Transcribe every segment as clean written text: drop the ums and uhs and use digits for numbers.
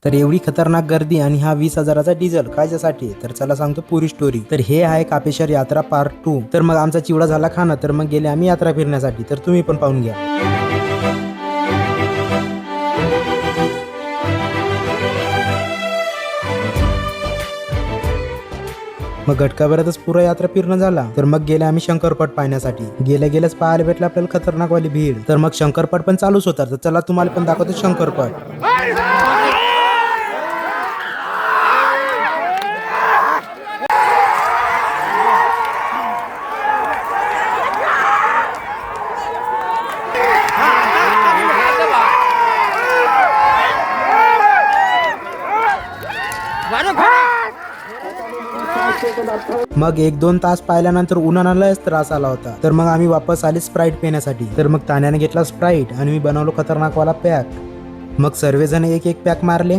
तर एवढी खतरनाक गर्दी आणि हा 20,000चा डिझेल कायच्यासाठी, तर चला सांगतो पुरी स्टोरी। तर हे आहे कापेश्वर यात्रा पार्ट 2। तर मग आमचा चिवडा झाला खाणं, तर मग गेले आम्ही यात्रा फिरण्यासाठी। तर तुम्ही पण पाहून घ्या। मग घटकाभरातच पुरा यात्रा फिरणं झाला, तर मग गेले आम्ही शंकरपट पाहण्यासाठी। गेल्याच पाहायला भेटलं आपल्याला खतरनाक वाली भीड। तर मग शंकरपट पण चालूच होता, तर चला तुम्हाला पण दाखवतो शंकरपट। मग 1-2 तास पाहिल्यानंतर उन्हानं लयच त्रास आला होता। तर मग आम्ही वापस आले स्प्राईट पिण्यासाठी। तर मग तान्याने घेतला स्प्राईट आणि मी बनवलो खतरनाक वाला पॅक। मग सर्वजण एक पॅक मारले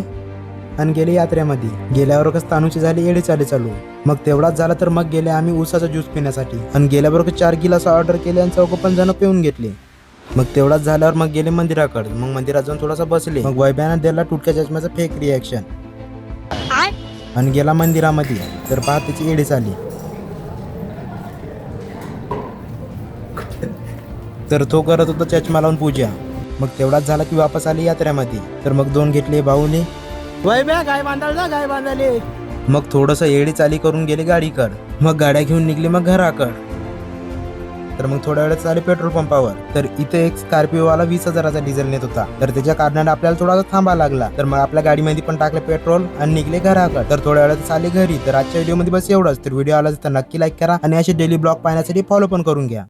आणि गेले यात्रेमध्ये। गेल्यावरच तानूची झाली येडी चालू। मग तेवढाच झाला, तर मग गेले आम्ही ऊसाचा ज्यूस पिण्यासाठी आणि गेल्याबरोबर 4 गिलास ऑर्डर केले आणि 4-5 जण पिऊन घेतले। मग तेवढाच झाल्यावर मग गेले मंदिराकडे। मग मंदिरात जाऊन थोडासा बसले। मग वैभ्यानं दिला टुटक्या चष्म्याचा फेक रिॲक्शन आणि गेला मंदिरामध्ये। तर पहा त्याची एडी आली। तर तो करत होता चष्मा लावून पूजा। मग तेवढाच झाला की वापस आली यात्रेमध्ये। तर मग 2 घेतले भाऊने, वैभ्या गाय बांधायला गाय बांधायले। मग थोडस एडी चाली करून गेले गाडीकड। मग गाड्या घेऊन निघले मग घराकड। तर मग थोड्या वेळात आले पेट्रोल पंपावर। तर इथे एक स्कॉर्पिओ वाला 20,000चा डिझेल नेत होता। तर त्याच्या कारणाने आपल्याला थोडासा थांबा लागला। तर मग आपल्या गाडीमध्ये पण टाकलं पेट्रोल आणि निघले घराकडे। तर थोड्या वेळात आले घरी। तर आजच्या व्हिडिओमध्ये बस एवढंच। तर व्हिडिओ आला तर नक्की लाईक करा आणि असे डेली ब्लॉग पाहण्यासाठी फॉलो पण करून घ्या।